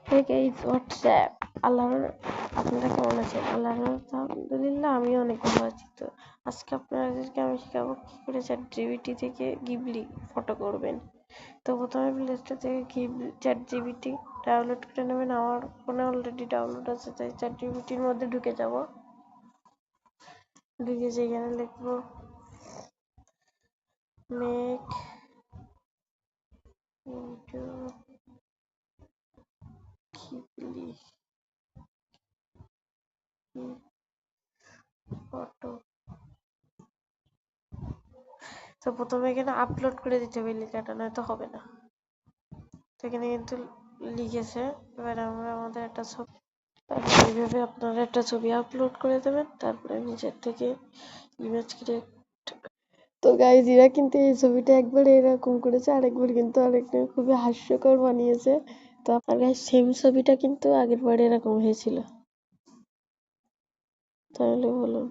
Hey guys, what's up? আল্লাহর আপনারা কেমন আছেন? আল্লাহর আলহামদুলিল্লাহ আমি অনেক ভালো আছি। তো আজকে আপনাদেরকে আমি শেখাবো কি করে চ্যাটজিপিটি থেকে গিবলি ফটো করবেন। তো প্রথমে প্লে স্টোর থেকে চ্যাটজিপিটি ডাউনলোড করে নেবেন। আমার ফোনে অলরেডি ডাউনলোড আছে, তাই চ্যাটজিপিটির মধ্যে ঢুকে যাব। ঢুকে যেখানে লিখবো মেক ইনটু গিবলি ফটো। তো প্রথমে এখানে আপলোড করে দিতে হবে লেখাটা, নয়তো হবে না। তো এখানে কিন্তু লিখেছে। এবার আমরা আমাদের একটা ছবি, এইভাবে আপনারা একটা ছবি আপলোড করে দেবেন, তারপরে নিচের থেকে ইমেজ ক্রিয়েট। তো গাইজ, এরা কিন্তু এই ছবিটা একবার এরকম করেছে, আরেকবার কিন্তু আরেকটা খুবই হাস্যকর বানিয়েছে। তো আপনার গাইজ সেম ছবিটা কিন্তু আগের বার এরকম হয়েছিল, তাহলে বলুন।